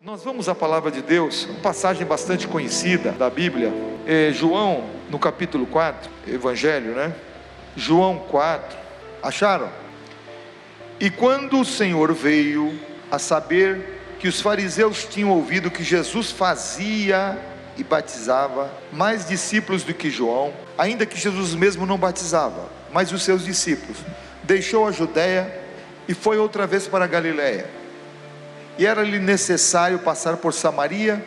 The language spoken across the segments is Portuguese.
Nós vamos à palavra de Deus, uma passagem bastante conhecida da Bíblia, João, no capítulo 4, Evangelho, né? João 4, acharam? E quando o Senhor veio a saber que os fariseus tinham ouvido que Jesus fazia e batizava mais discípulos do que João, ainda que Jesus mesmo não batizava, mas os seus discípulos, deixou a Judeia e foi outra vez para a Galiléia. E era-lhe necessário passar por Samaria.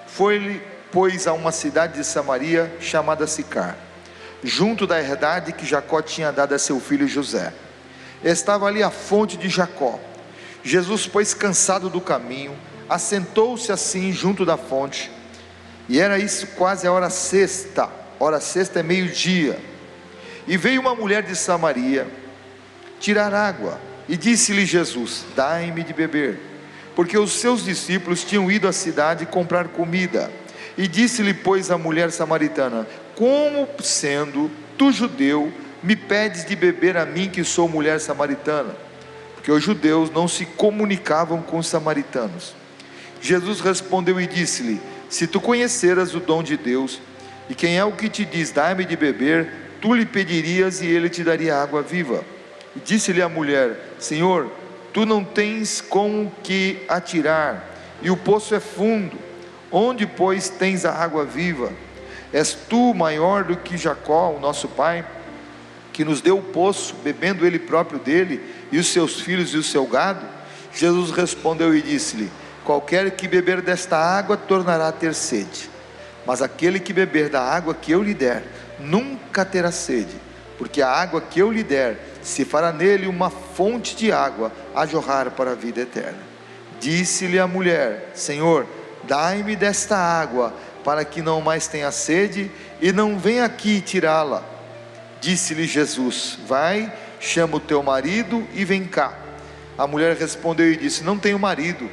Foi-lhe, pois, a uma cidade de Samaria chamada Sicar, junto da herdade que Jacó tinha dado a seu filho José. Estava ali a fonte de Jacó. Jesus, pois, cansado do caminho, assentou-se assim junto da fonte. E era isso quase a hora sexta. Hora sexta é meio-dia. E veio uma mulher de Samaria tirar água. E disse-lhe Jesus: dai-me de beber. Porque os seus discípulos tinham ido à cidade comprar comida. E disse-lhe, pois, a mulher samaritana: como sendo tu judeu, me pedes de beber a mim, que sou mulher samaritana? Porque os judeus não se comunicavam com os samaritanos. Jesus respondeu e disse-lhe: se tu conheceras o dom de Deus, e quem é o que te diz, dai-me de beber, tu lhe pedirias e ele te daria água viva. E disse-lhe a mulher: Senhor, tu não tens com que atirar, e o poço é fundo. Onde, pois, tens a água viva? És tu maior do que Jacó, o nosso pai, que nos deu o poço, bebendo ele próprio dele, e os seus filhos e o seu gado? Jesus respondeu e disse-lhe: qualquer que beber desta água tornará a ter sede, mas aquele que beber da água que eu lhe der, nunca terá sede, porque a água que eu lhe der se fará nele uma fonte de água a jorrar para a vida eterna. Disse-lhe a mulher: Senhor, dai-me desta água, para que não mais tenha sede, e não venha aqui tirá-la. Disse-lhe Jesus: vai, chama o teu marido e vem cá. A mulher respondeu e disse: não tenho marido.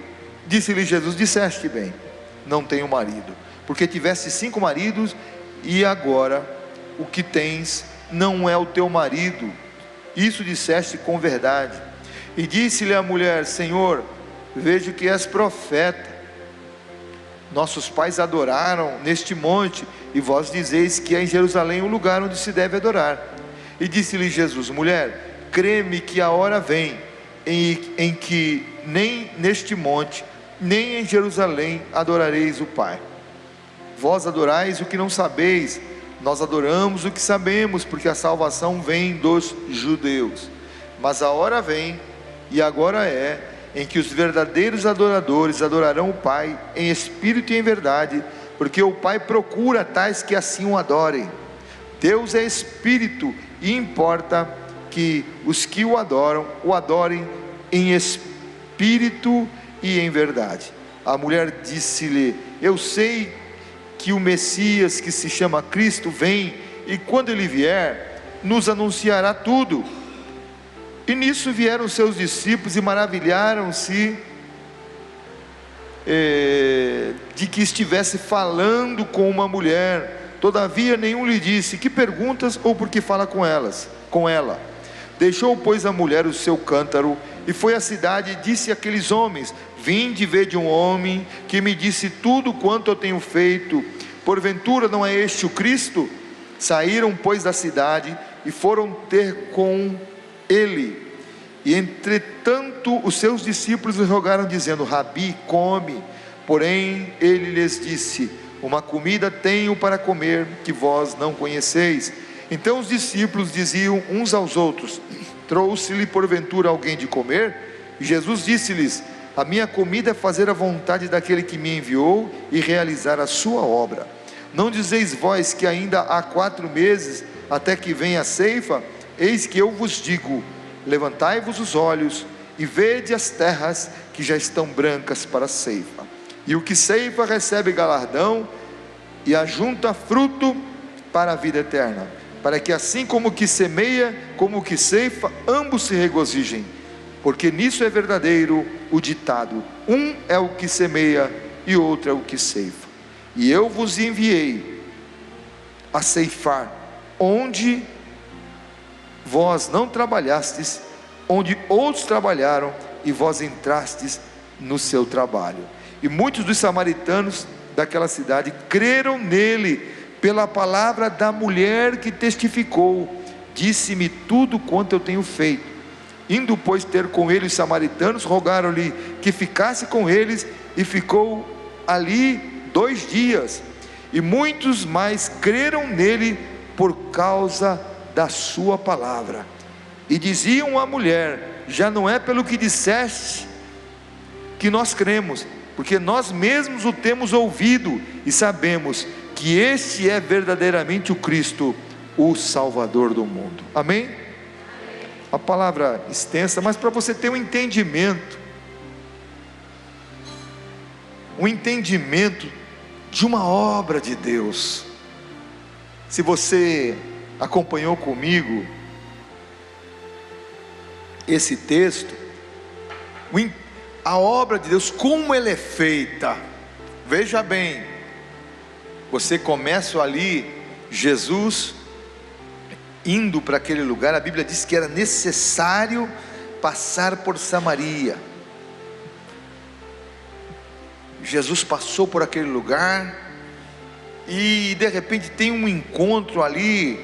Disse-lhe Jesus: disseste bem, não tenho marido, porque tiveste 5 maridos, e agora o que tens não é o teu marido. Isso disseste com verdade. E disse-lhe a mulher: Senhor, vejo que és profeta. Nossos pais adoraram neste monte, e vós dizeis que é em Jerusalém o lugar onde se deve adorar. E disse-lhe Jesus: mulher, crê-me que a hora vem em que nem neste monte, nem em Jerusalém adorareis o Pai. Vós adorais o que não sabeis, nós adoramos o que sabemos, porque a salvação vem dos judeus. Mas a hora vem, e agora é, em que os verdadeiros adoradores adorarão o Pai em espírito e em verdade, porque o Pai procura tais que assim o adorem. Deus é espírito, e importa que os que o adorem em espírito e em verdade. A mulher disse-lhe: eu sei que o Messias, que se chama Cristo, vem, e quando ele vier, nos anunciará tudo. E nisso vieram seus discípulos e maravilharam-se de que estivesse falando com uma mulher. Todavia nenhum lhe disse: que perguntas, ou por que fala com ela? Deixou, pois, a mulher o seu cântaro, e foi à cidade, e disse àqueles homens: vinde ver de um homem que me disse tudo quanto eu tenho feito. Porventura não é este o Cristo? Saíram, pois, da cidade e foram ter com ele. E entretanto os seus discípulos lhe rogaram, dizendo: Rabi, come. Porém ele lhes disse: uma comida tenho para comer, que vós não conheceis. Então os discípulos diziam uns aos outros: trouxe-lhe porventura alguém de comer? E Jesus disse-lhes: a minha comida é fazer a vontade daquele que me enviou e realizar a sua obra. Não dizeis vós que ainda há 4 meses até que venha a ceifa? Eis que eu vos digo: levantai-vos os olhos e vede as terras que já estão brancas para a ceifa. E o que ceifa recebe galardão, e ajunta fruto para a vida eterna, para que assim como o que semeia, como o que ceifa, ambos se regozijem. Porque nisso é verdadeiro o ditado: um é o que semeia e outro é o que ceifa. E eu vos enviei a ceifar onde vós não trabalhastes, onde outros trabalharam, e vós entrastes no seu trabalho. E muitos dos samaritanos daquela cidade creram nele pela palavra da mulher que testificou: disse-me tudo quanto eu tenho feito. Indo, pois, ter com ele os samaritanos, rogaram-lhe que ficasse com eles, e ficou ali 2 dias. E muitos mais creram nele por causa da sua palavra. E diziam à mulher: já não é pelo que disseste que nós cremos, porque nós mesmos o temos ouvido e sabemos que este é verdadeiramente o Cristo, o Salvador do mundo. Amém? A palavra extensa, mas para você ter um entendimento de uma obra de Deus. Se você acompanhou comigo esse texto, a obra de Deus, como ela é feita, veja bem, você começa ali, Jesus indo para aquele lugar, a Bíblia diz que era necessário passar por Samaria. Jesus passou por aquele lugar, e de repente tem um encontro ali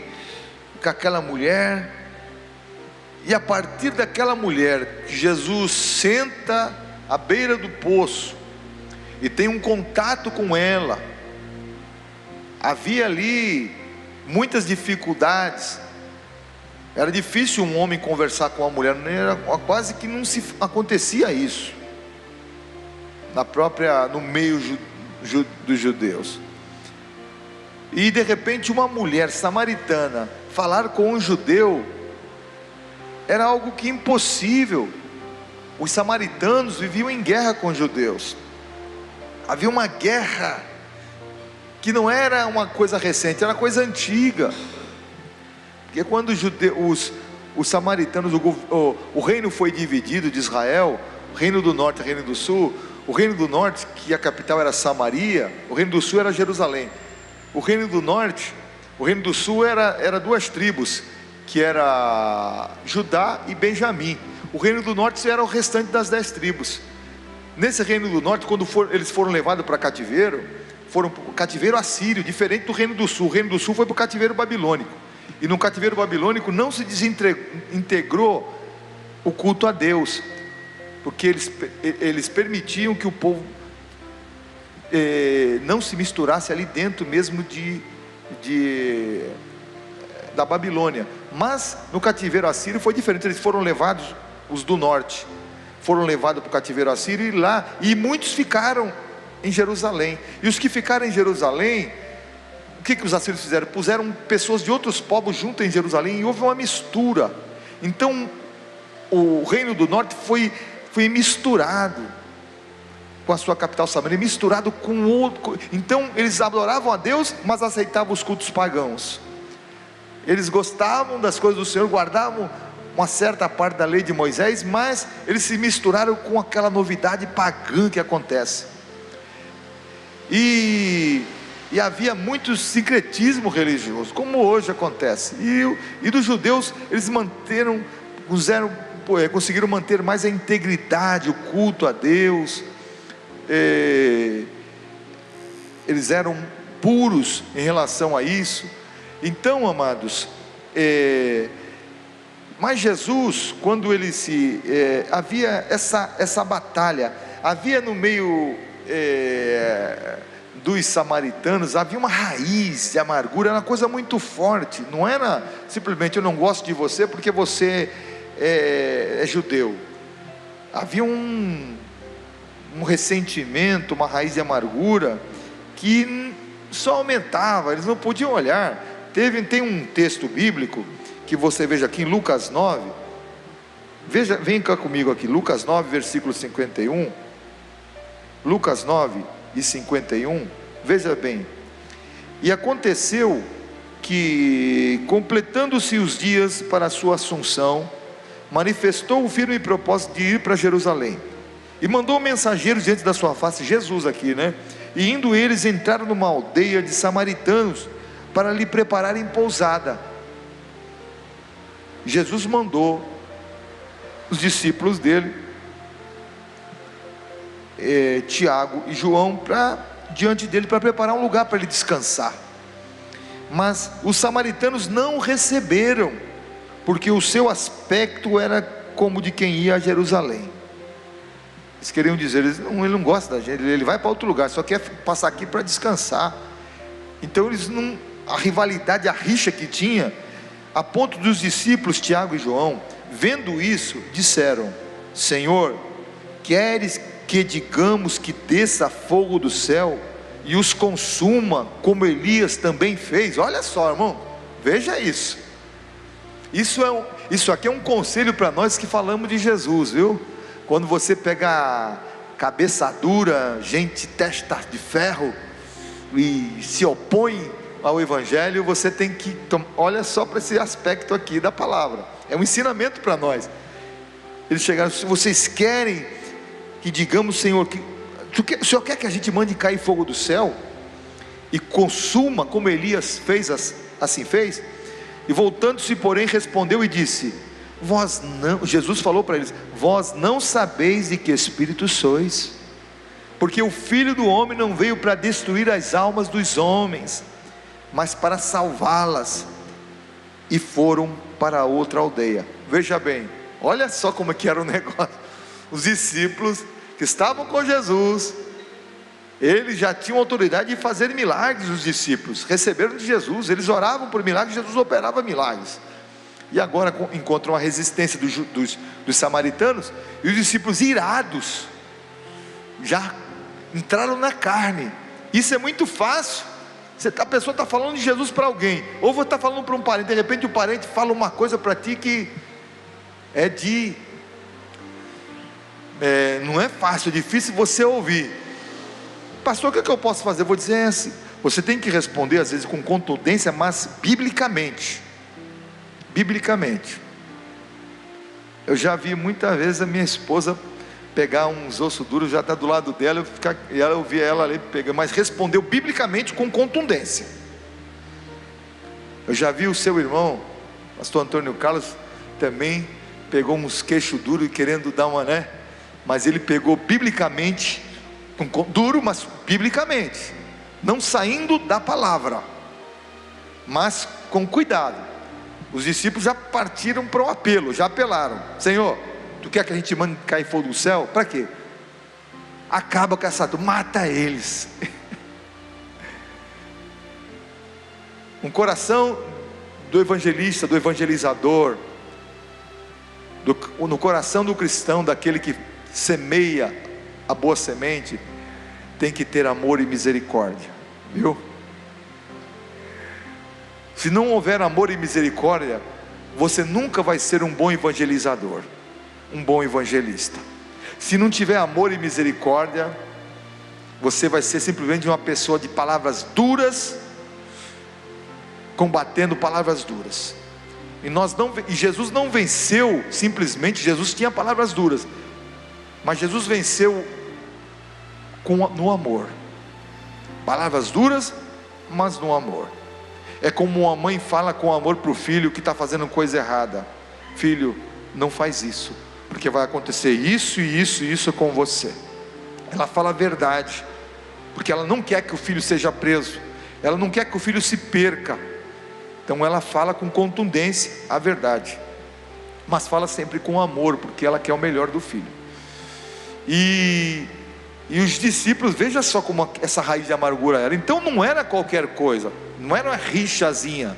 com aquela mulher, e a partir daquela mulher, Jesus senta à beira do poço, e tem um contato com ela. Havia ali muitas dificuldades, era difícil um homem conversar com uma mulher, quase que não se acontecia isso, no meio dos judeus. E de repente uma mulher samaritana falar com um judeu era algo que impossível. Os samaritanos viviam em guerra com os judeus, havia uma guerra que não era uma coisa recente, era coisa antiga. Porque quando os samaritanos, o reino foi dividido de Israel, o reino do norte e o reino do sul. O reino do norte, que a capital era Samaria, o reino do sul era Jerusalém. O reino do norte, o reino do sul era 2 tribos, que era Judá e Benjamim. O reino do norte era o restante das 10 tribos. Nesse reino do norte, quando eles foram levados para cativeiro, foram para o cativeiro assírio, diferente do reino do sul. O reino do sul foi para o cativeiro babilônico, e no cativeiro babilônico não se desintegrou o culto a Deus, porque eles permitiam que o povo não se misturasse ali dentro mesmo da Babilônia. Mas no cativeiro assírio foi diferente. Eles foram levados, os do norte foram levados para o cativeiro assírio, e muitos ficaram em Jerusalém. E os que ficaram em Jerusalém, o que os assírios fizeram? Puseram pessoas de outros povos junto em Jerusalém, e houve uma mistura. Então o reino do norte foi misturado com a sua capital Samaria, misturado com outro. Então eles adoravam a Deus, mas aceitavam os cultos pagãos. Eles gostavam das coisas do Senhor, guardavam uma certa parte da lei de Moisés, mas eles se misturaram com aquela novidade pagã que acontece. E havia muito sincretismo religioso, como hoje acontece. E dos judeus, eles conseguiram manter mais a integridade, o culto a Deus. Eles eram puros em relação a isso. Então, amados, mas Jesus, quando ele havia essa batalha, havia no meio dos samaritanos, havia uma raiz de amargura, era uma coisa muito forte. Não era simplesmente: eu não gosto de você porque você é judeu. Havia um ressentimento, uma raiz de amargura que só aumentava. Eles não podiam olhar. Tem um texto bíblico que você veja aqui em Lucas 9. Vem cá comigo aqui, Lucas 9, versículo 51. Lucas 9 e 51. Veja bem: e aconteceu que, completando-se os dias para a sua assunção, manifestou o firme propósito de ir para Jerusalém, e mandou mensageiros diante da sua face. Jesus aqui, né? E indo eles, entraram numa aldeia de samaritanos para lhe prepararem pousada. Jesus mandou os discípulos dele Tiago e João diante dele para preparar um lugar para ele descansar. Mas os samaritanos não receberam, porque o seu aspecto era como de quem ia a Jerusalém. Eles queriam dizer, ele não gosta da gente, ele vai para outro lugar, só quer passar aqui para descansar. Então eles não, a rivalidade, a rixa que tinha, a ponto dos discípulos Tiago e João, vendo isso, disseram: Senhor, queres que digamos que desça fogo do céu e os consuma, como Elias também fez? Olha só, irmão, veja isso. Isso aqui é um conselho para nós que falamos de Jesus, viu? Quando você pega cabeça dura, gente testa de ferro, e se opõe ao Evangelho, você tem que, olha só para esse aspecto aqui da palavra, é um ensinamento para nós. Eles chegaram: se vocês querem que digamos, Senhor, o Senhor quer que a gente mande cair fogo do céu e consuma, como Elias fez, assim fez? E voltando-se, porém, respondeu e disse: Jesus falou para eles: vós não sabeis de que espírito sois, porque o Filho do Homem não veio para destruir as almas dos homens, mas para salvá-las. E foram para outra aldeia. Veja bem, olha só como é que era o negócio. Os discípulos que estavam com Jesus, eles já tinham autoridade de fazer milagres. Os discípulos receberam de Jesus, eles oravam por milagres, Jesus operava milagres. E agora encontram a resistência dos samaritanos, e os discípulos irados, já entraram na carne. Isso é muito fácil. A pessoa está falando de Jesus para alguém, ou você está falando para um parente, de repente o parente fala uma coisa para ti que não é fácil, é difícil você ouvir. Pastor, o que eu posso fazer? Eu vou dizer assim: você tem que responder às vezes com contundência, mas biblicamente. Eu já vi muitas vezes a minha esposa pegar uns ossos duros, já está do lado dela, e eu vi ela ali pegando, mas respondeu biblicamente com contundência. Eu já vi o seu irmão, pastor Antônio Carlos, também pegou uns queixos duros e querendo dar uma, mas ele pegou biblicamente, duro, mas biblicamente, não saindo da palavra, mas com cuidado. Os discípulos já partiram para o apelo, já apelaram: Senhor, tu quer que a gente mande cair fogo do céu? Para quê? Acaba com essa, mata eles. Um coração do evangelista, do evangelizador, no coração do cristão, daquele que semeia a boa semente, tem que ter amor e misericórdia, viu? Se não houver amor e misericórdia, você nunca vai ser um bom evangelizador, um bom evangelista. Se não tiver amor e misericórdia, você vai ser simplesmente uma pessoa de palavras duras, combatendo palavras duras. E Jesus não venceu simplesmente, Jesus tinha palavras duras, mas Jesus venceu no amor. Palavras duras, mas no amor. É como uma mãe fala com amor para o filho que está fazendo coisa errada: filho, não faz isso, porque vai acontecer isso e isso e isso com você. Ela fala a verdade, porque ela não quer que o filho seja preso, ela não quer que o filho se perca. Então ela fala com contundência a verdade, mas fala sempre com amor, porque ela quer o melhor do filho. E os discípulos, veja só como essa raiz de amargura era. Então não era qualquer coisa, não era uma rixazinha,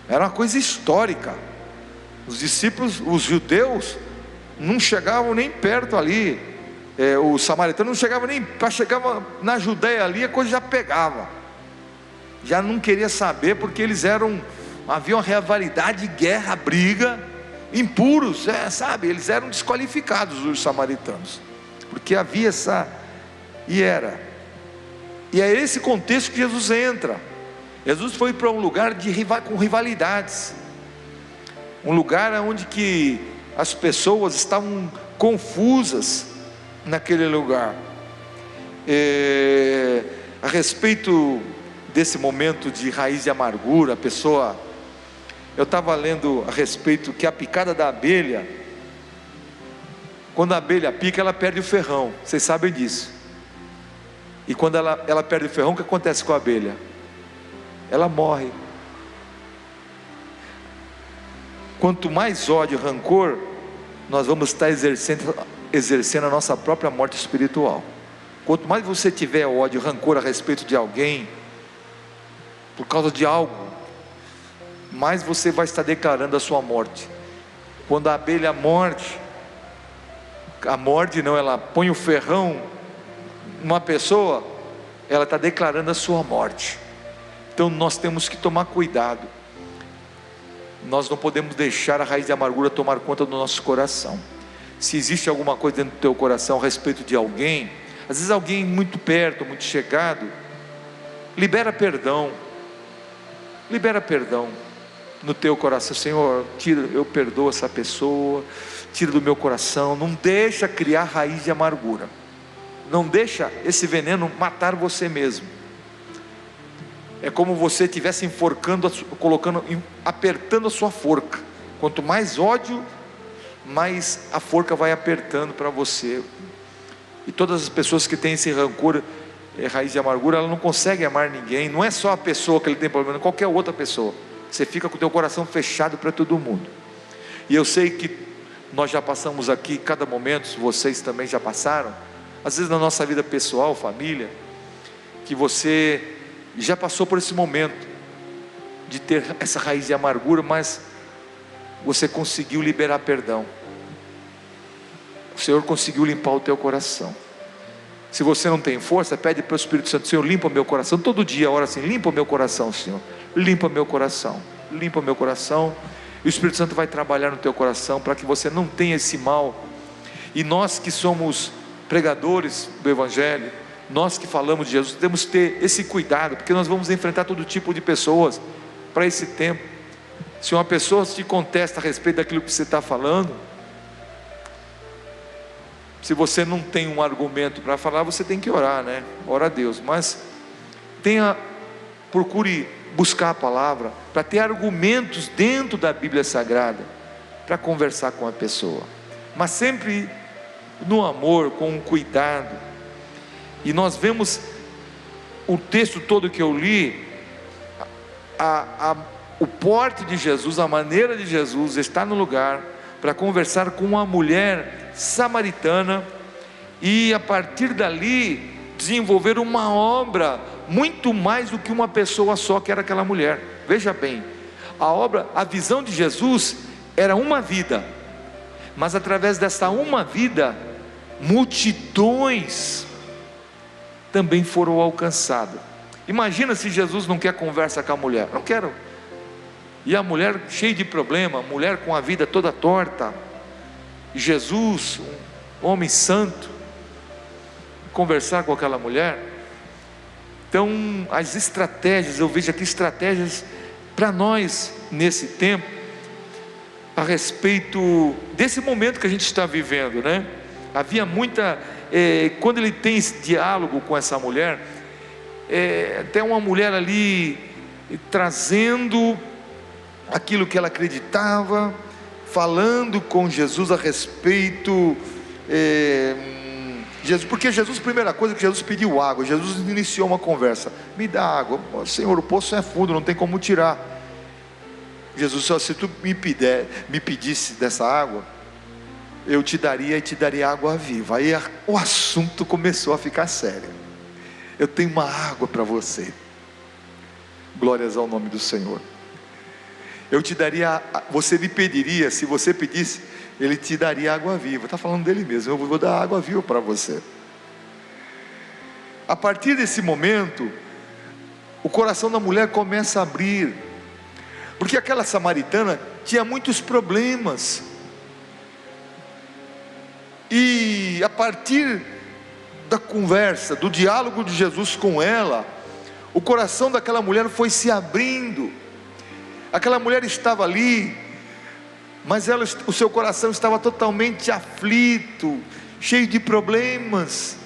era uma coisa histórica. Os discípulos, os judeus, não chegavam nem perto ali, os samaritanos não chegavam nem, chegava na Judéia ali, a coisa já pegava, já não queria saber, porque eles havia uma rivalidade, guerra, briga, impuros, sabe, eles eram desqualificados, os samaritanos, porque havia e é esse contexto que Jesus entra. Jesus foi para um lugar com rivalidades, um lugar onde que as pessoas estavam confusas naquele lugar. A respeito desse momento de raiz de amargura, eu estava lendo a respeito que a picada da abelha Quando a abelha pica, ela perde o ferrão, vocês sabem disso. E quando ela perde o ferrão, o que acontece com a abelha? Ela morre. Quanto mais ódio e rancor, nós vamos estar exercendo a nossa própria morte espiritual. Quanto mais você tiver ódio e rancor a respeito de alguém, por causa de algo, mais você vai estar declarando a sua morte. Quando a abelha morde, ela põe o ferrão numa pessoa, ela está declarando a sua morte. Então nós temos que tomar cuidado. Nós não podemos deixar a raiz de amargura tomar conta do nosso coração. Se existe alguma coisa dentro do teu coração a respeito de alguém, às vezes alguém muito perto, muito chegado, libera perdão no teu coração. Senhor, eu perdoo essa pessoa, tira do meu coração. Não deixa criar raiz de amargura, não deixa esse veneno matar você mesmo. É como você estivesse enforcando, apertando a sua forca. Quanto mais ódio, mais a forca vai apertando para você. E todas as pessoas que têm esse rancor, raiz de amargura, ela não consegue amar ninguém. Não é só a pessoa que ele tem problema, qualquer outra pessoa. Você fica com o teu coração fechado para todo mundo. E eu sei que nós já passamos aqui, cada momento, vocês também já passaram, às vezes na nossa vida pessoal, família, que você já passou por esse momento de ter essa raiz de amargura, mas você conseguiu liberar perdão. O Senhor conseguiu limpar o teu coração. Se você não tem força, pede para o Espírito Santo: Senhor, limpa o meu coração. Todo dia ora assim: limpa o meu coração, Senhor, limpa meu coração, limpa meu coração. E o Espírito Santo vai trabalhar no teu coração para que você não tenha esse mal. E nós que somos pregadores do Evangelho, nós que falamos de Jesus, temos que ter esse cuidado, porque nós vamos enfrentar todo tipo de pessoas para esse tempo. Se uma pessoa te contesta a respeito daquilo que você está falando, se você não tem um argumento para falar, você tem que orar, né? Ora a Deus, mas procure buscar a palavra para ter argumentos dentro da Bíblia Sagrada para conversar com a pessoa, mas sempre no amor, com um cuidado. E nós vemos o texto todo que eu li, o porte de Jesus, a maneira de Jesus estar no lugar para conversar com uma mulher samaritana, e a partir dali desenvolver uma obra muito mais do que uma pessoa só, que era aquela mulher. Veja bem, a visão de Jesus era uma vida, mas através dessa uma vida, multidões também foram alcançadas. Imagina se Jesus não quer conversa com a mulher. Não quero. E a mulher cheia de problema, mulher com a vida toda torta, Jesus, um homem santo, conversar com aquela mulher. Então as estratégias, eu vejo aqui estratégias para nós nesse tempo, a respeito desse momento que a gente está vivendo, né? Havia muita, quando ele tem esse diálogo com essa mulher, até uma mulher ali trazendo aquilo que ela acreditava, falando com Jesus a respeito, Jesus, porque Jesus, primeira coisa que Jesus pediu água. Jesus iniciou uma conversa: me dá água. Senhor, o poço é fundo, não tem como tirar. Jesus disse: se tu me pedisse dessa água, eu te daria, e te daria água viva. Aí o assunto começou a ficar sério. Eu tenho uma água para você. Glórias ao nome do Senhor. Eu te daria, você me pediria, se você pedisse, ele te daria água viva. Está falando dele mesmo: eu vou dar água viva para você. A partir desse momento, o coração da mulher começa a abrir, porque aquela samaritana tinha muitos problemas. E a partir da conversa, do diálogo de Jesus com ela, o coração daquela mulher foi se abrindo. Aquela mulher estava ali, mas o seu coração estava totalmente aflito, cheio de problemas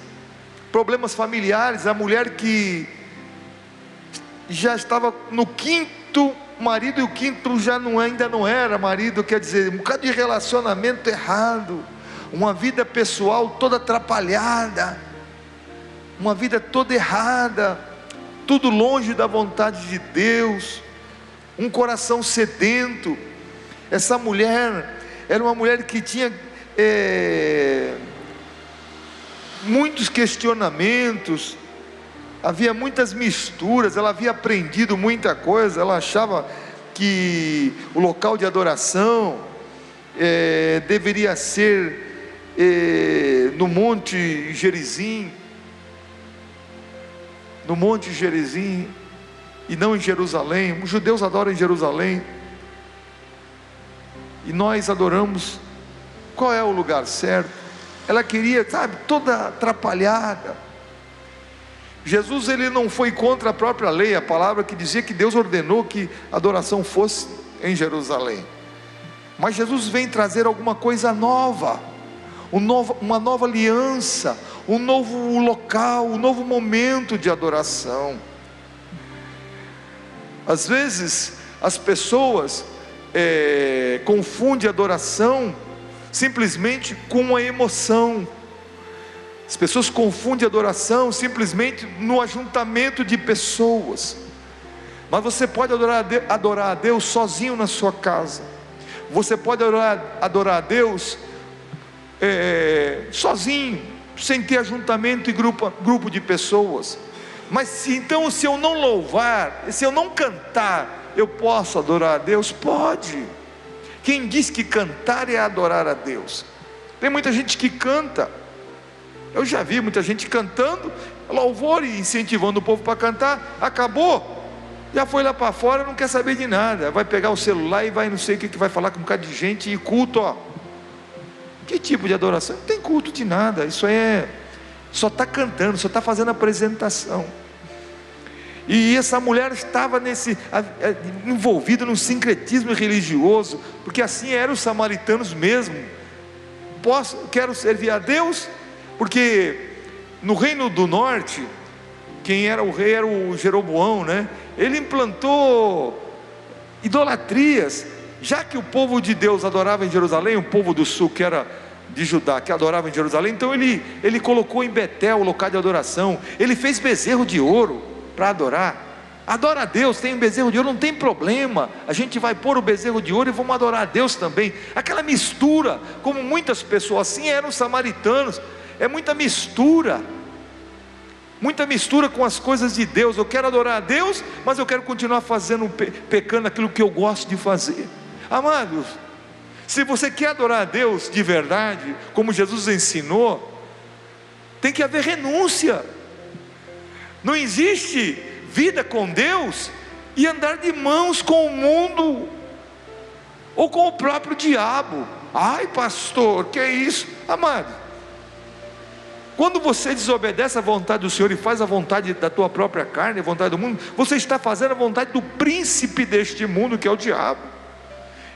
familiares. A mulher que já estava no quinto marido, e o quinto ainda não era marido, quer dizer, um bocado de relacionamento errado, uma vida pessoal toda atrapalhada, uma vida toda errada, tudo longe da vontade de Deus, um coração sedento. Essa mulher era uma mulher que tinha muitos questionamentos, havia muitas misturas, ela havia aprendido muita coisa, ela achava que o local de adoração deveria ser no Monte Gerizim, e não em Jerusalém. Os judeus adoram em Jerusalém, e nós adoramos. Qual é o lugar certo? Ela queria, sabe, toda atrapalhada. Jesus, ele não foi contra a própria lei, a palavra que dizia que Deus ordenou que a adoração fosse em Jerusalém. Mas Jesus vem trazer alguma coisa nova, uma nova aliança, um novo local, um novo momento de adoração. Às vezes as pessoas confundem adoração simplesmente com uma emoção. As pessoas confundem adoração simplesmente no ajuntamento de pessoas. Mas você pode adorar a Deus sozinho na sua casa. Você pode adorar a Deus sozinho, sem ter ajuntamento e grupo de pessoas. Mas se eu não louvar, se eu não cantar, eu posso adorar a Deus? Pode. Quem diz que cantar é adorar a Deus? Tem muita gente que canta. Eu já vi muita gente cantando louvor e incentivando o povo para cantar. Acabou, já foi lá para fora, não quer saber de nada. Vai pegar o celular e vai não sei o que vai falar com um bocado de gente. E culto, que tipo de adoração? Não tem culto de nada. Isso só está cantando, só está fazendo apresentação. E essa mulher estava envolvida num sincretismo religioso, porque assim eram os samaritanos mesmo. Quero servir a Deus, porque no reino do norte, quem era o rei era o Jeroboão, né? Ele implantou idolatrias, já que o povo de Deus adorava em Jerusalém, o povo do sul, que era de Judá, que adorava em Jerusalém, então ele colocou em Betel o local de adoração. Ele fez bezerro de ouro para adorar. Adora a Deus, tem um bezerro de ouro, não tem problema, a gente vai pôr o bezerro de ouro e vamos adorar a Deus também. Aquela mistura, como muitas pessoas, assim eram os samaritanos. Muita mistura com as coisas de Deus. Eu quero adorar a Deus, mas eu quero continuar pecando aquilo que eu gosto de fazer. Amados, se você quer adorar a Deus de verdade, como Jesus ensinou, tem que haver renúncia. Não existe vida com Deus e andar de mãos com o mundo ou com o próprio diabo. Ai, pastor, que é isso? Amado, quando você desobedece à vontade do Senhor e faz a vontade da tua própria carne, a vontade do mundo, você está fazendo a vontade do príncipe deste mundo, que é o diabo.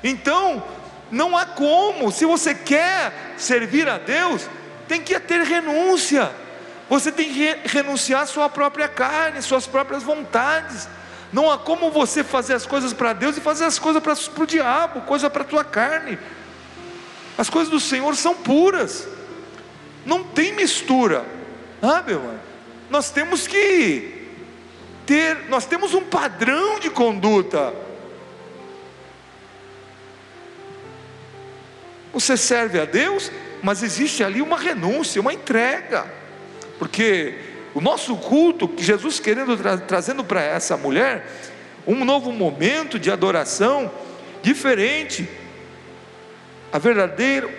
Então não há como. Se você quer servir a Deus, tem que ter renúncia. Você tem que renunciar à sua própria carne, suas próprias vontades. Não há como você fazer as coisas para Deus e fazer as coisas para o diabo, coisa para a tua carne. As coisas do Senhor são puras, não tem mistura. Meu irmão, nós temos um padrão de conduta. Você serve a Deus, mas existe ali uma renúncia, uma entrega. Porque o nosso culto, que Jesus querendo trazendo para essa mulher um novo momento de adoração diferente.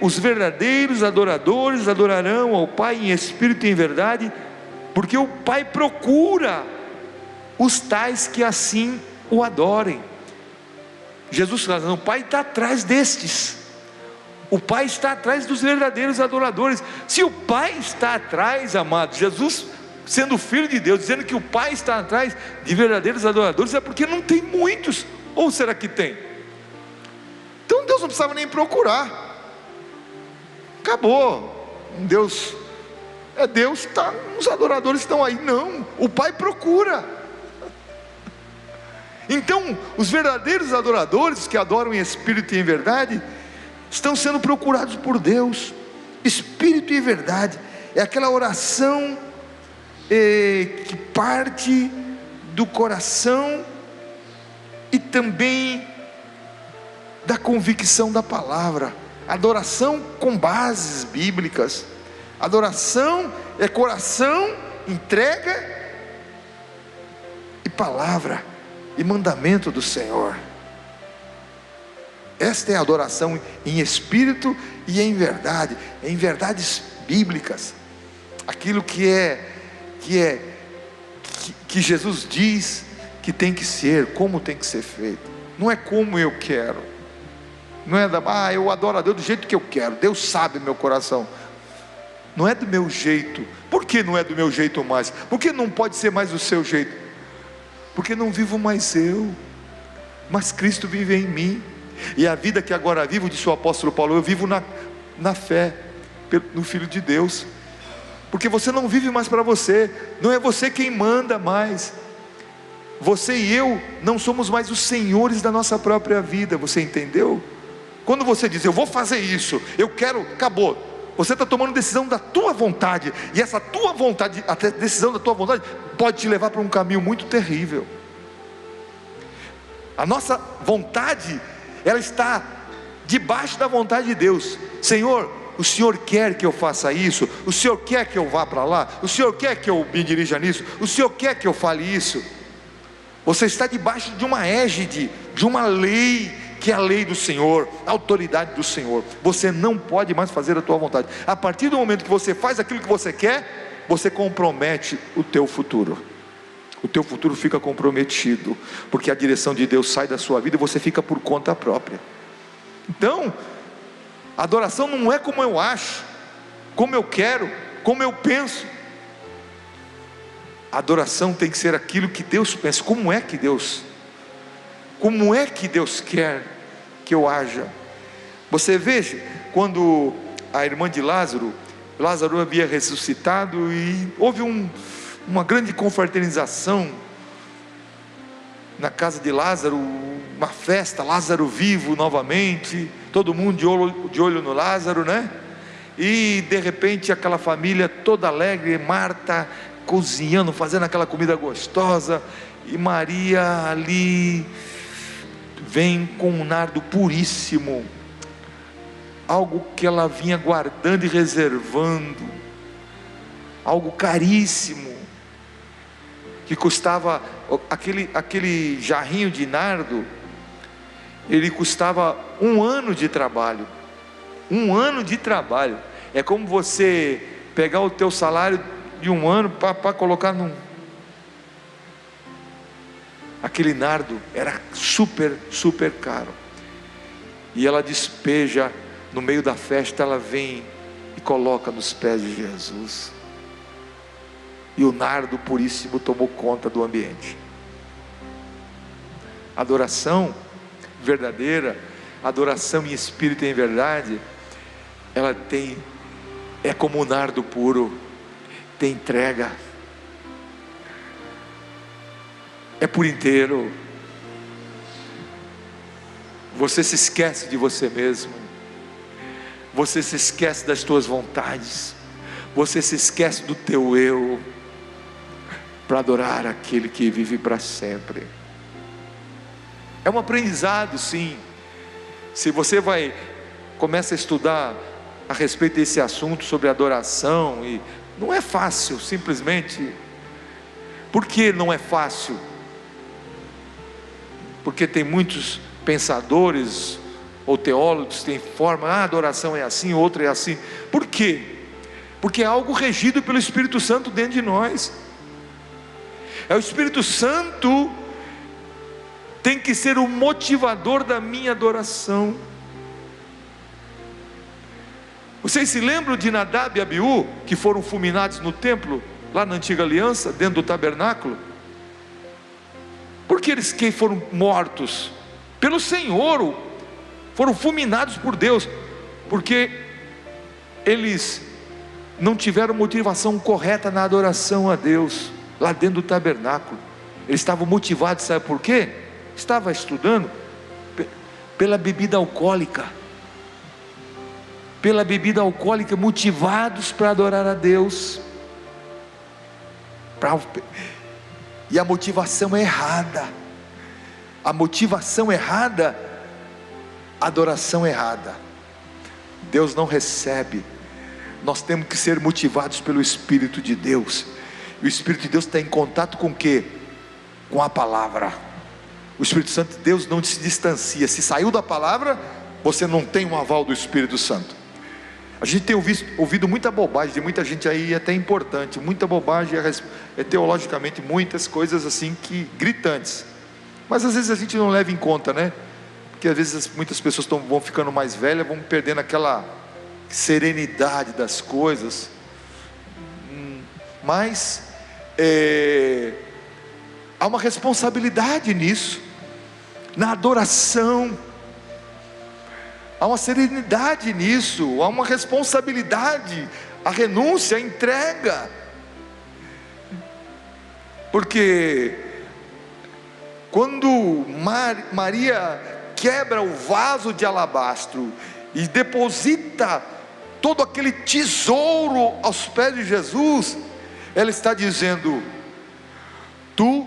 Os verdadeiros adoradores adorarão ao Pai em espírito e em verdade, porque o Pai procura os tais que assim o adorem. Jesus está dizendo, o Pai está atrás destes. O Pai está atrás dos verdadeiros adoradores. Se o Pai está atrás, amados, Jesus sendo Filho de Deus, dizendo que o Pai está atrás de verdadeiros adoradores, é porque não tem muitos. Ou será que tem? Então Deus não precisava nem procurar. Acabou. Deus os adoradores estão aí. Não, o Pai procura. Então os verdadeiros adoradores, que adoram em espírito e em verdade, estão sendo procurados por Deus. Espírito e verdade. É aquela oração que parte do coração e também da convicção da palavra. Adoração com bases bíblicas. Adoração é coração, entrega e palavra e mandamento do Senhor. Esta é a adoração em espírito e em verdade, em verdades bíblicas. Aquilo que Jesus diz que tem que ser, como tem que ser feito. Não é como eu quero. Não é eu adoro a Deus do jeito que eu quero. Deus sabe meu coração. Não é do meu jeito. Por que não é do meu jeito mais? Por que não pode ser mais do seu jeito? Porque não vivo mais eu, mas Cristo vive em mim. E a vida que agora vivo, disse o apóstolo Paulo, eu vivo na fé no Filho de Deus. Porque você não vive mais para você. Não é você quem manda mais. Você e eu não somos mais os senhores da nossa própria vida. Você entendeu? Quando você diz, eu vou fazer isso, eu quero, acabou. Você está tomando decisão da tua vontade. E essa tua vontade, a decisão da tua vontade pode te levar para um caminho muito terrível. A nossa vontade, ela está debaixo da vontade de Deus. Senhor, o Senhor quer que eu faça isso? O Senhor quer que eu vá para lá? O Senhor quer que eu me dirija nisso? O Senhor quer que eu fale isso? Você está debaixo de uma égide, de uma lei, que é a lei do Senhor, a autoridade do Senhor. Você não pode mais fazer a tua vontade. A partir do momento que você faz aquilo que você quer, você compromete o teu futuro. O teu futuro fica comprometido, porque a direção de Deus sai da sua vida e você fica por conta própria. Então, a adoração não é como eu acho, como eu quero, como eu penso. A adoração tem que ser aquilo que Deus pensa. Como é que Deus quer que eu haja? Você veja, quando a irmã de Lázaro havia ressuscitado e houve uma grande confraternização na casa de Lázaro, uma festa, Lázaro vivo novamente, todo mundo de olho no Lázaro, né? E de repente aquela família toda alegre, Marta cozinhando, fazendo aquela comida gostosa, e Maria ali vem com um nardo puríssimo, algo que ela vinha guardando e reservando, algo caríssimo, que custava, aquele jarrinho de nardo, ele custava 1 ano de trabalho. 1 ano de trabalho. É como você pegar o teu salário de 1 ano para colocar aquele nardo era super caro. E ela despeja no meio da festa, ela vem e coloca nos pés de Jesus. E o nardo puríssimo tomou conta do ambiente. Adoração verdadeira, adoração em espírito e em verdade, ela é como o nardo puro, tem entrega, é por inteiro. Você se esquece de você mesmo, você se esquece das tuas vontades, você se esquece do teu eu, para adorar aquele que vive para sempre. É um aprendizado, sim. Se você começa a estudar a respeito desse assunto sobre adoração, e não é fácil, simplesmente. Por que não é fácil? Porque tem muitos pensadores ou teólogos que têm forma, a adoração é assim, outra é assim. Por quê? Porque é algo regido pelo Espírito Santo dentro de nós. É o Espírito Santo tem que ser o motivador da minha adoração. Vocês se lembram de Nadab e Abiú, que foram fulminados no templo, lá na antiga aliança, dentro do tabernáculo? Por que eles foram mortos? Pelo Senhor, foram fulminados por Deus, porque eles não tiveram motivação correta na adoração a Deus, lá dentro do tabernáculo. Eles estavam motivados, sabe por quê? Estava estudando pela bebida alcoólica, pela bebida alcoólica, motivados para adorar a Deus. E a motivação é errada. A motivação errada, adoração errada, Deus não recebe. Nós temos que ser motivados pelo Espírito de Deus. E o Espírito de Deus está em contato com o quê? Com a palavra. O Espírito Santo de Deus não se distancia. Se saiu da palavra, você não tem um aval do Espírito Santo. A gente tem ouvido muita bobagem de muita gente aí, até importante, muita bobagem, teologicamente, muitas coisas assim que gritantes, mas às vezes a gente não leva em conta, né? Porque às vezes muitas pessoas vão ficando mais velhas, vão perdendo aquela serenidade das coisas, mas há uma responsabilidade nisso, na adoração. Há uma serenidade nisso, há uma responsabilidade, a renúncia, a entrega. Porque quando Maria quebra o vaso de alabastro e deposita todo aquele tesouro aos pés de Jesus, ela está dizendo: tu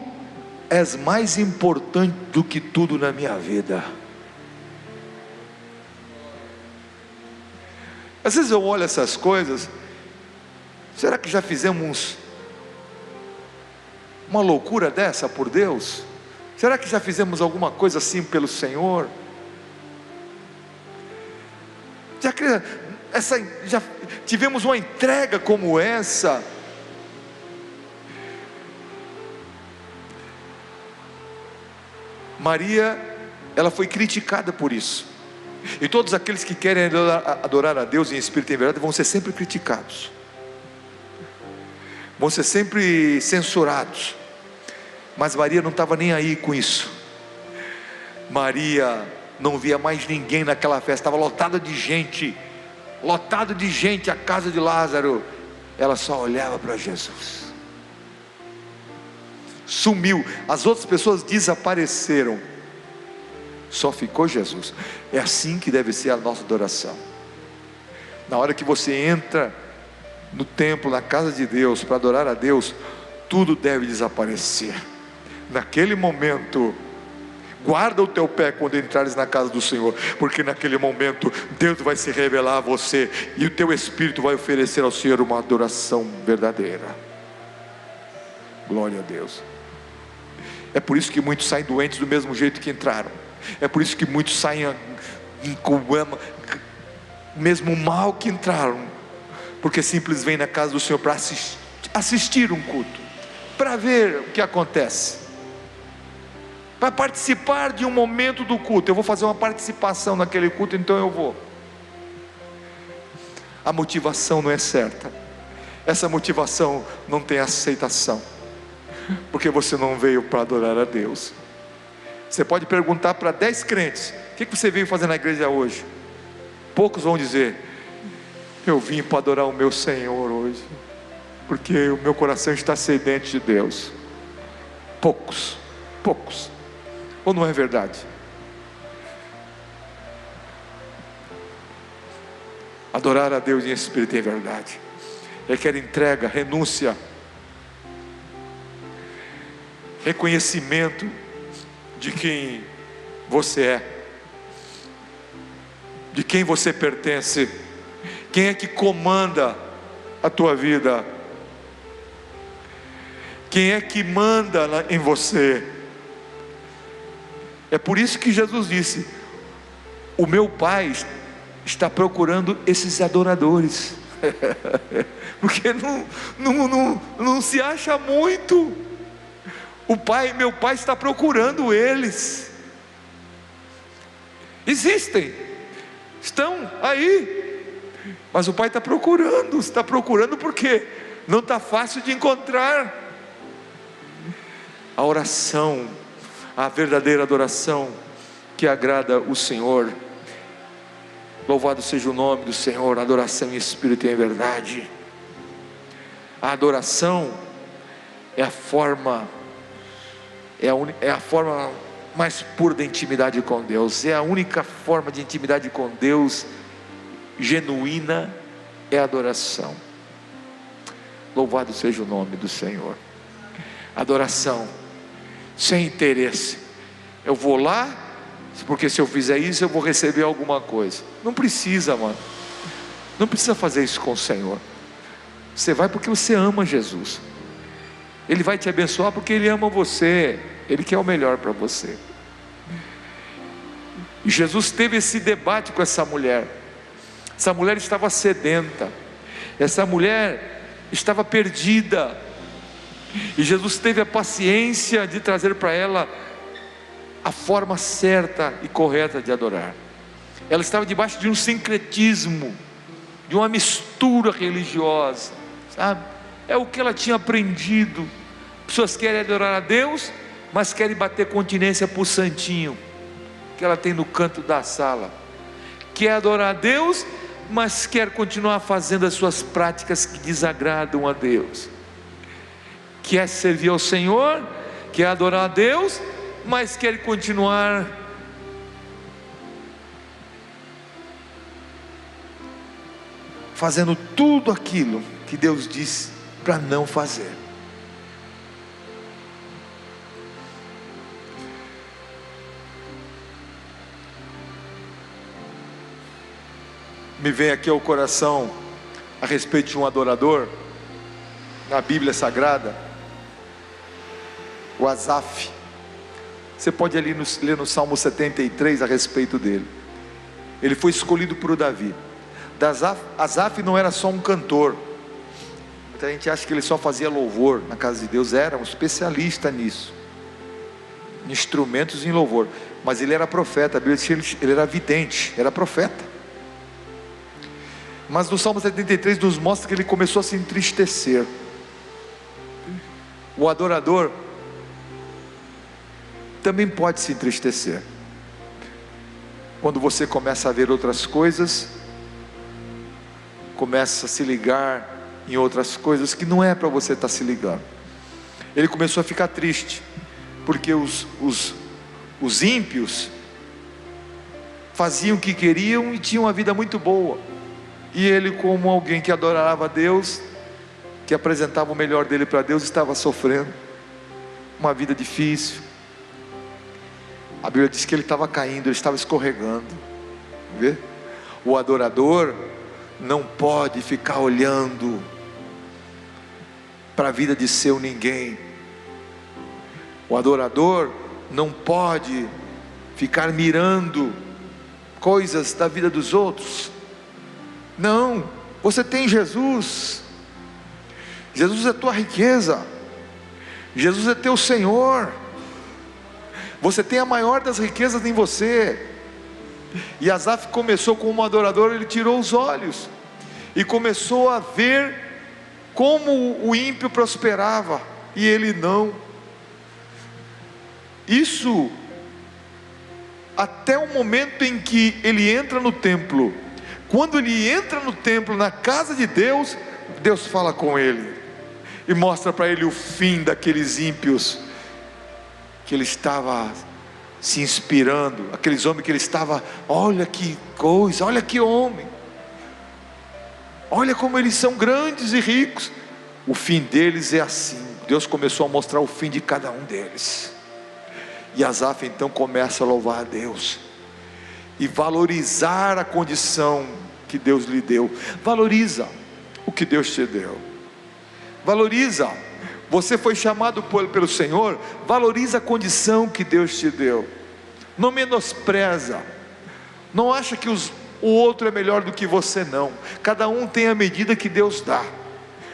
és mais importante do que tudo na minha vida. Às vezes eu olho essas coisas, será que já fizemos uma loucura dessa por Deus? Será que já fizemos alguma coisa assim pelo Senhor? Já tivemos uma entrega como essa? Maria, ela foi criticada por isso. E todos aqueles que querem adorar a Deus em espírito e em verdade vão ser sempre criticados, vão ser sempre censurados. Mas Maria não estava nem aí com isso. Maria não via mais ninguém naquela festa, estava lotado de gente a casa de Lázaro. Ela só olhava para Jesus. Sumiu, as outras pessoas desapareceram, só ficou Jesus. É assim que deve ser a nossa adoração. Na hora que você entra no templo, na casa de Deus, para adorar a Deus, tudo deve desaparecer. Naquele momento, guarda o teu pé quando entrares na casa do Senhor, porque naquele momento Deus vai se revelar a você, e o teu espírito vai oferecer ao Senhor uma adoração verdadeira. Glória a Deus. É por isso que muitos saem doentes do mesmo jeito que entraram. É por isso que muitos saem com o mesmo mal que entraram, porque simplesmente vêm na casa do Senhor para assistir um culto, para ver o que acontece, para participar de um momento do culto. Eu vou fazer uma participação naquele culto, então eu vou. A motivação não é certa. Essa motivação não tem aceitação, porque você não veio para adorar a Deus. Você pode perguntar para 10 crentes: o que você veio fazer na igreja hoje? Poucos vão dizer: eu vim para adorar o meu Senhor hoje, porque o meu coração está sedento de Deus. Poucos. Ou não é verdade? Adorar a Deus em espírito e em verdade requer entrega, renúncia, reconhecimento de quem você é, de quem você pertence, quem é que comanda a tua vida, quem é que manda em você. É por isso que Jesus disse: o meu Pai está procurando esses adoradores, porque não se acha muito. Meu Pai está procurando eles. Existem, estão aí, mas o Pai está procurando porque não está fácil de encontrar. A oração, a verdadeira adoração que agrada o Senhor. Louvado seja o nome do Senhor. Adoração em espírito e em verdade. A adoração é a forma mais pura da intimidade com Deus. É a única forma de intimidade com Deus genuína é adoração. Louvado seja o nome do Senhor. Adoração sem interesse. Eu vou lá porque se eu fizer isso eu vou receber alguma coisa. Não precisa, mano. Não precisa fazer isso com o Senhor. Você vai porque você ama Jesus. Ele vai te abençoar porque Ele ama você. Ele quer o melhor para você. E Jesus teve esse debate com essa mulher. Essa mulher estava sedenta. Essa mulher estava perdida. E Jesus teve a paciência de trazer para ela a forma certa e correta de adorar. Ela estava debaixo de um sincretismo, de uma mistura religiosa, sabe? É o que ela tinha aprendido. Pessoas querem adorar a Deus, mas querem bater continência para o santinho que ela tem no canto da sala. Quer adorar a Deus, mas quer continuar fazendo as suas práticas que desagradam a Deus. Quer servir ao Senhor, quer adorar a Deus, mas quer continuar fazendo tudo aquilo que Deus disse para não fazer. Me vem aqui ao coração a respeito de um adorador na Bíblia Sagrada, o Asaf. Você pode ali ler no Salmo 73 a respeito dele. Ele foi escolhido por Davi. Asaf não era só um cantor. Muita gente acha que ele só fazia louvor na casa de Deus. Era um especialista nisso, instrumentos em louvor. Mas ele era profeta. A Bíblia diz que ele era vidente, era profeta. Mas no Salmo 73 nos mostra que ele começou a se entristecer. O adorador também pode se entristecer quando você começa a ver outras coisas, começa a se ligar em outras coisas que não é para você estar se ligando. Ele começou a ficar triste porque os ímpios faziam o que queriam e tinham uma vida muito boa, e ele, como alguém que adorava a Deus, que apresentava o melhor dele para Deus, estava sofrendo uma vida difícil. A Bíblia diz que ele estava caindo, ele estava escorregando. Vê? O adorador não pode ficar olhando para a vida de seu ninguém. O adorador não pode ficar mirando coisas da vida dos outros. Não, você tem Jesus. Jesus é tua riqueza. Jesus é teu Senhor. Você tem a maior das riquezas em você. E Asaf começou como um adorador. Ele tirou os olhos e começou a ver como o ímpio prosperava e ele não. Isso até o momento em que ele entra no templo. Quando ele entra no templo, na casa de Deus, Deus fala com ele e mostra para ele o fim daqueles ímpios que ele estava se inspirando, aqueles homens que ele estava, olha que coisa, olha que homem, olha como eles são grandes e ricos. O fim deles é assim. Deus começou a mostrar o fim de cada um deles. E Asaf então começa a louvar a Deus e valorizar a condição que Deus lhe deu. Valoriza o que Deus te deu. Valoriza. Você foi chamado pelo Senhor. Valoriza a condição que Deus te deu. Não menospreza. Não acha que o outro é melhor do que você, não. Cada um tem a medida que Deus dá,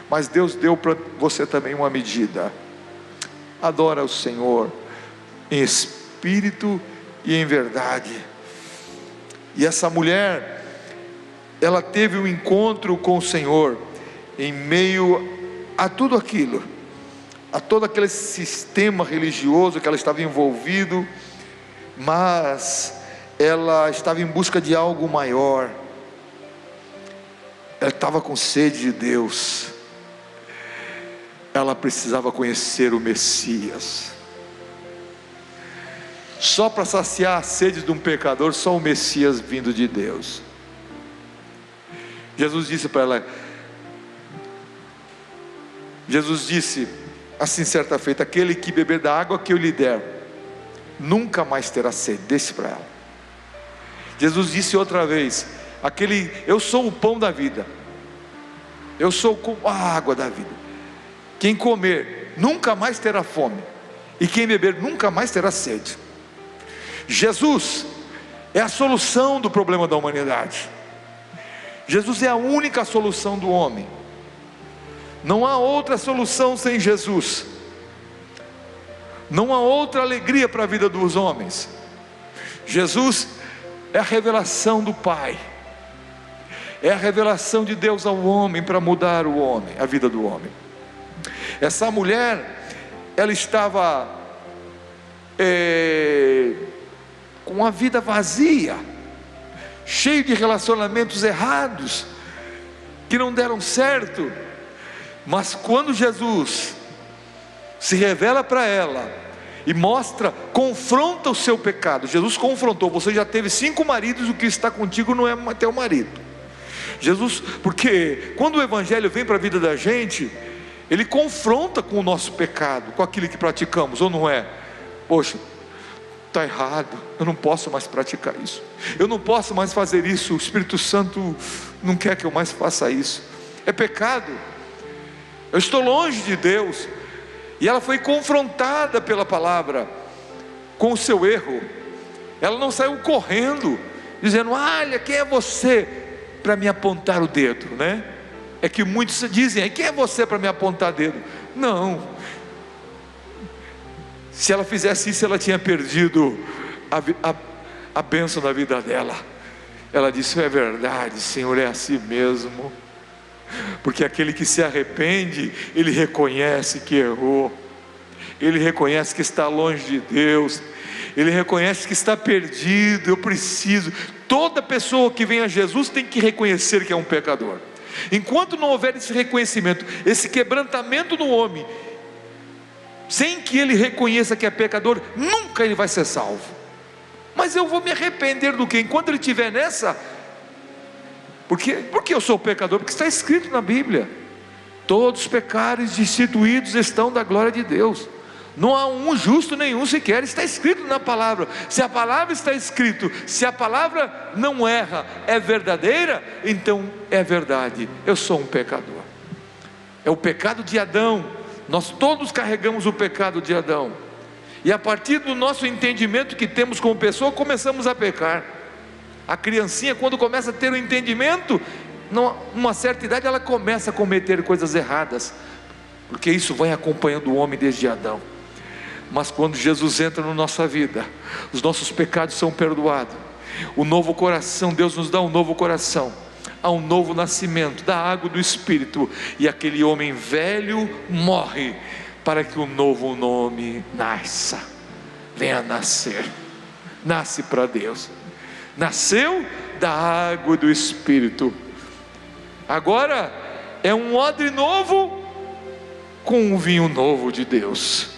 mas Deus deu para você também uma medida. Adora o Senhor em espírito e em verdade. E essa mulher, ela teve um encontro com o Senhor em meio a tudo aquilo, a todo aquele sistema religioso que ela estava envolvido, mas ela estava em busca de algo maior. Ela estava com sede de Deus. Ela precisava conhecer o Messias. Só para saciar a sede de um pecador, só o Messias vindo de Deus. Jesus disse para ela, Jesus disse assim certa feita: aquele que beber da água que eu lhe der, nunca mais terá sede. Disse para ela. Jesus disse outra vez: eu sou o pão da vida, eu sou a água da vida. Quem comer nunca mais terá fome, e quem beber nunca mais terá sede. Jesus é a solução do problema da humanidade. Jesus é a única solução do homem. Não há outra solução sem Jesus. Não há outra alegria para a vida dos homens. Jesus é a revelação do Pai. É a revelação de Deus ao homem para mudar o homem, a vida do homem. Essa mulher, ela estava com a vida vazia, cheio de relacionamentos errados, que não deram certo. Mas quando Jesus se revela para ela e mostra, confronta o seu pecado. Jesus confrontou: você já teve 5 maridos, o que está contigo não é teu marido. Jesus, porque quando o Evangelho vem para a vida da gente, ele confronta com o nosso pecado, com aquilo que praticamos, ou não é? Poxa, está errado, eu não posso mais praticar isso, eu não posso mais fazer isso, o Espírito Santo não quer que eu mais faça isso, é pecado, eu estou longe de Deus. E ela foi confrontada pela palavra com o seu erro. Ela não saiu correndo dizendo: olha, quem é você para me apontar o dedo, né? É que muitos dizem: quem é você para me apontar o dedo? Não. Se ela fizesse isso, ela tinha perdido a bênção da vida dela. Ela disse: é verdade, Senhor, é assim mesmo. Porque aquele que se arrepende, ele reconhece que errou, ele reconhece que está longe de Deus, ele reconhece que está perdido. Eu preciso. Toda pessoa que vem a Jesus tem que reconhecer que é um pecador. Enquanto não houver esse reconhecimento, esse quebrantamento no homem, sem que ele reconheça que é pecador, nunca ele vai ser salvo. Mas eu vou me arrepender do quê? Enquanto ele estiver nessa. Por que eu sou pecador? Porque está escrito na Bíblia: todos os pecados destituídos estão da glória de Deus. Não há um justo nenhum sequer. Está escrito na palavra. Se a palavra está escrito, se a palavra não erra, é verdadeira, então é verdade. Eu sou um pecador. É o pecado de Adão. Nós todos carregamos o pecado de Adão. E a partir do nosso entendimento que temos como pessoa, começamos a pecar. A criancinha, quando começa a ter o entendimento, numa certa idade, ela começa a cometer coisas erradas, porque isso vai acompanhando o homem desde Adão. Mas quando Jesus entra na nossa vida, os nossos pecados são perdoados. O novo coração, Deus nos dá um novo coração, há um novo nascimento da água do Espírito, e aquele homem velho morre, para que o novo nome nasça, venha nascer, nasce para Deus. Nasceu da água do Espírito. Agora é um odre novo com um vinho novo de Deus.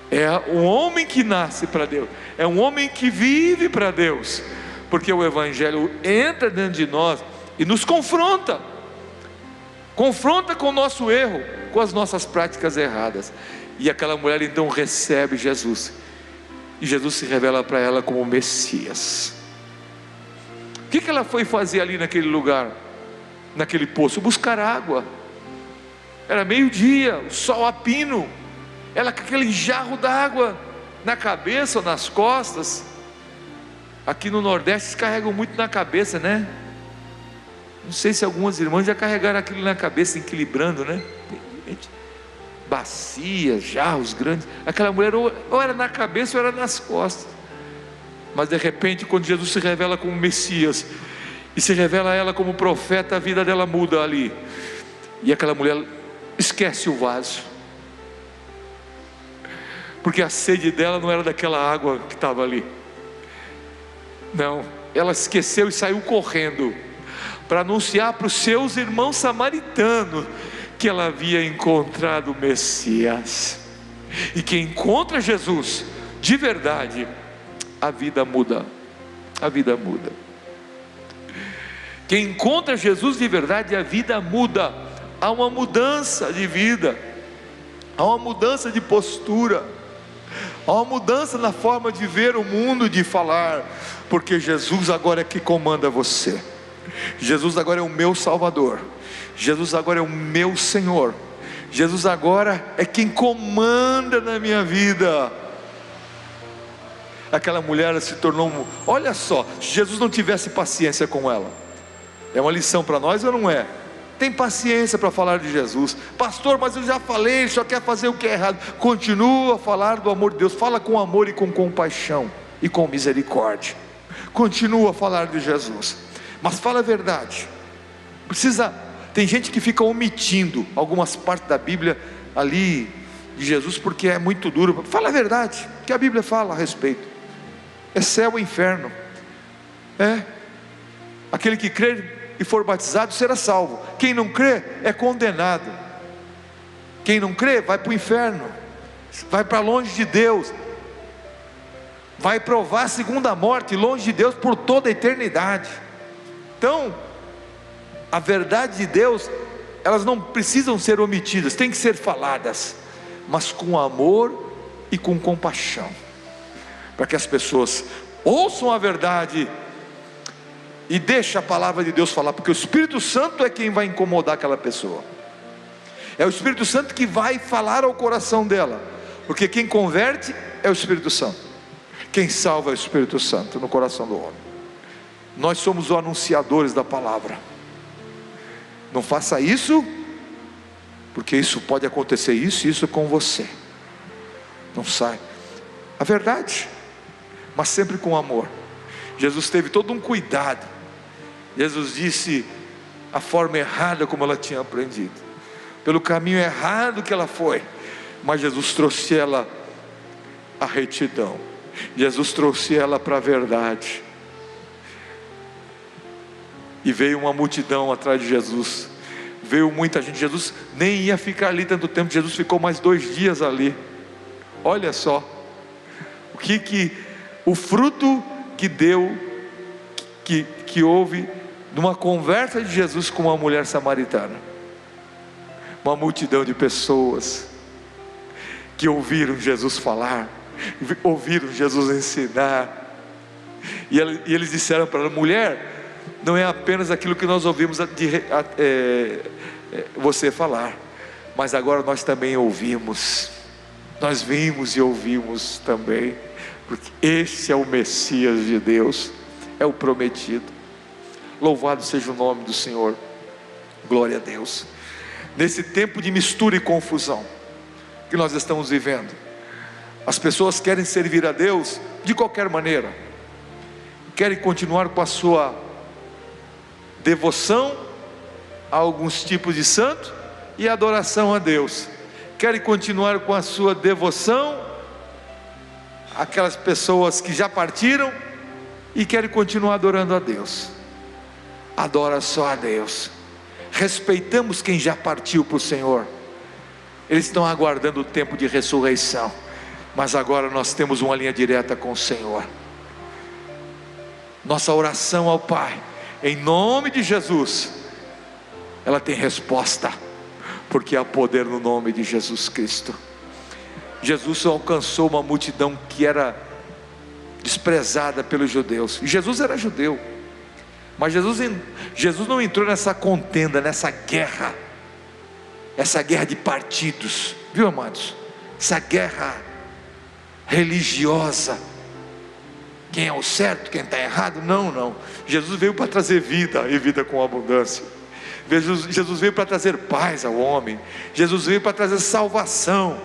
É um homem que nasce para Deus, é um homem que vive para Deus, porque o Evangelho entra dentro de nós e nos confronta com o nosso erro, com as nossas práticas erradas. E aquela mulher então recebe Jesus, e Jesus se revela para ela como o Messias. O que ela foi fazer ali naquele lugar, naquele poço? Buscar água. Era meio-dia, o sol a pino, ela com aquele jarro d'água na cabeça ou nas costas. Aqui no Nordeste eles carregam muito na cabeça, né? Não sei se algumas irmãs já carregaram aquilo na cabeça, equilibrando, né? Bacias, jarros grandes. Aquela mulher ou era na cabeça ou era nas costas. Mas de repente, quando Jesus se revela como Messias e se revela a ela como profeta, a vida dela muda ali. E aquela mulher esquece o vaso, porque a sede dela não era daquela água que estava ali. Não, ela esqueceu e saiu correndo para anunciar para os seus irmãos samaritanos que ela havia encontrado o Messias. E quem encontra Jesus de verdade, a vida muda. A vida muda. Quem encontra Jesus de verdade, a vida muda. Há uma mudança de vida, há uma mudança de postura, há uma mudança na forma de ver o mundo, de falar, porque Jesus agora é que comanda você. Jesus agora é o meu Salvador, Jesus agora é o meu Senhor, Jesus agora é quem comanda na minha vida. Aquela mulher se tornou, olha só, se Jesus não tivesse paciência com ela, é uma lição para nós ou não é? Tem paciência para falar de Jesus. Pastor, mas eu já falei, ele só quer fazer o que é errado. Continua a falar do amor de Deus, fala com amor e com compaixão e com misericórdia. Continua a falar de Jesus, mas fala a verdade. Tem gente que fica omitindo algumas partes da Bíblia ali de Jesus porque é muito duro. Fala a verdade, que a Bíblia fala a respeito. É céu e inferno. Aquele que crer e for batizado será salvo. Quem não crê é condenado. Quem não crê vai para o inferno, vai para longe de Deus, vai provar a segunda morte, longe de Deus por toda a eternidade. Então, a verdade de Deus, elas não precisam ser omitidas, tem que ser faladas, mas com amor e com compaixão, para que as pessoas ouçam a verdade e deixa a palavra de Deus falar, porque o Espírito Santo é quem vai incomodar aquela pessoa. É o Espírito Santo que vai falar ao coração dela, porque quem converte é o Espírito Santo, quem salva é o Espírito Santo no coração do homem. Nós somos os anunciadores da palavra. Não faça isso, porque isso pode acontecer, isso com você. Não sai a verdade, mas sempre com amor. Jesus teve todo um cuidado. Jesus disse a forma errada como ela tinha aprendido, pelo caminho errado que ela foi, mas Jesus trouxe ela à retidão, Jesus trouxe ela para a verdade. E veio uma multidão atrás de Jesus, veio muita gente. Jesus nem ia ficar ali tanto tempo, Jesus ficou mais 2 dias ali. Olha só o fruto que deu, que houve numa conversa de Jesus com uma mulher samaritana. Uma multidão de pessoas que ouviram Jesus falar, ouviram Jesus ensinar, e eles disseram para ela: mulher, não é apenas aquilo que nós ouvimos você falar, mas agora nós também ouvimos, nós vimos e ouvimos também, porque esse é o Messias de Deus, é o prometido. Louvado seja o nome do Senhor, glória a Deus. Nesse tempo de mistura e confusão que nós estamos vivendo, as pessoas querem servir a Deus de qualquer maneira, querem continuar com a sua devoção a alguns tipos de santo e adoração a Deus, querem continuar com a sua devoção àquelas pessoas que já partiram e querem continuar adorando a Deus. Adora só a Deus. Respeitamos quem já partiu para o Senhor. Eles estão aguardando o tempo de ressurreição, mas agora nós temos uma linha direta com o Senhor. Nossa oração ao Pai, em nome de Jesus, ela tem resposta, porque há poder no nome de Jesus Cristo. Jesus alcançou uma multidão que era desprezada pelos judeus, e Jesus era judeu, mas Jesus não entrou nessa contenda, nessa guerra, essa guerra de partidos, viu, amados? Essa guerra religiosa, quem é o certo, quem está errado. Não, Jesus veio para trazer vida, e vida com abundância. Jesus veio para trazer paz ao homem, Jesus veio para trazer salvação,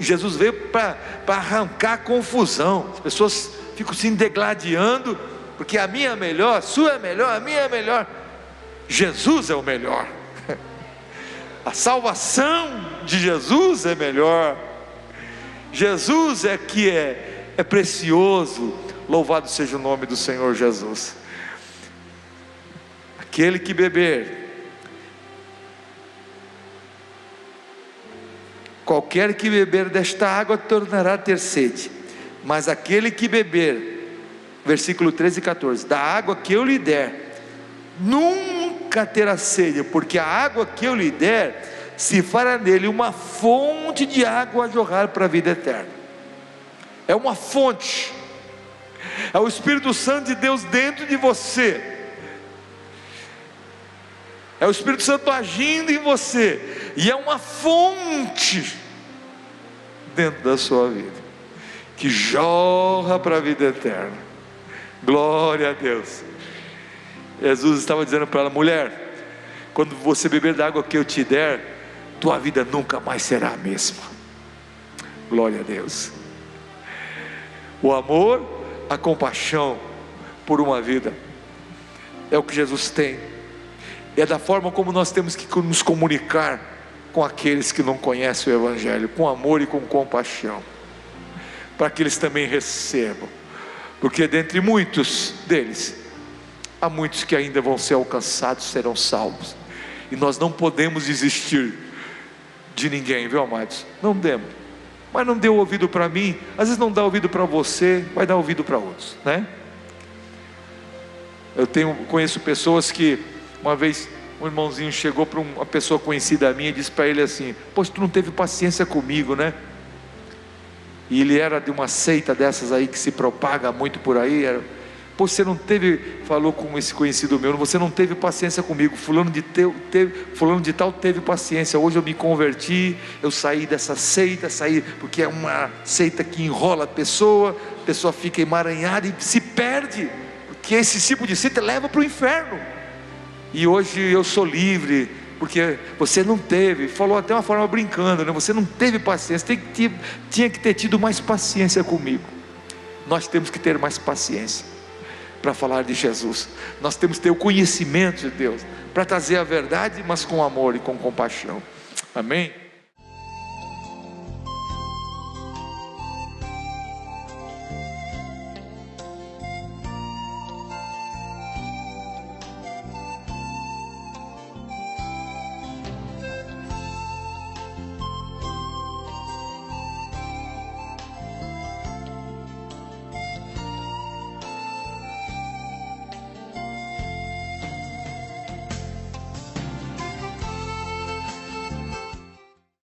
Jesus veio para arrancar a confusão. As pessoas ficam se degladiando, porque a minha é melhor, a sua é melhor, a minha é melhor. Jesus é o melhor. A salvação de Jesus é melhor. Jesus é que é precioso. Louvado seja o nome do Senhor Jesus. Aquele que beber, qualquer que beber desta água tornará a ter sede, mas aquele que beber, versículo 13 e 14, da água que eu lhe der, nunca terá sede, porque a água que eu lhe der, se fará nele uma fonte de água a jorrar para a vida eterna. É uma fonte, é o Espírito Santo de Deus dentro de você, é o Espírito Santo agindo em você, e é uma fonte dentro da sua vida, que jorra para a vida eterna. Glória a Deus. Jesus estava dizendo para ela: mulher, quando você beber da água que eu te der, tua vida nunca mais será a mesma. Glória a Deus. O amor, a compaixão por uma vida, é o que Jesus tem, é da forma como nós temos que nos comunicar com aqueles que não conhecem o Evangelho, com amor e com compaixão, para que eles também recebam, porque dentre muitos deles, há muitos que ainda vão ser alcançados, serão salvos, e nós não podemos desistir de ninguém, viu, amados? Não demos. Mas não deu ouvido para mim, às vezes não dá ouvido para você, vai dar ouvido para outros, né? Conheço pessoas que, uma vez um irmãozinho chegou para uma pessoa conhecida minha e disse para ele assim: poxa, tu não teve paciência comigo, né? E ele era de uma seita dessas aí que se propaga muito por aí. Pô, você não teve, falou com esse conhecido meu, você não teve paciência comigo. Fulano de tal teve paciência. Hoje eu me converti, eu saí dessa seita, porque é uma seita que enrola a pessoa fica emaranhada e se perde, porque esse tipo de seita leva para o inferno. E hoje eu sou livre, porque você não teve, falou até uma forma brincando, né? Você não teve paciência, tinha que ter tido mais paciência comigo. Nós temos que ter mais paciência para falar de Jesus. Nós temos que ter o conhecimento de Deus, para trazer a verdade, mas com amor e com compaixão. Amém?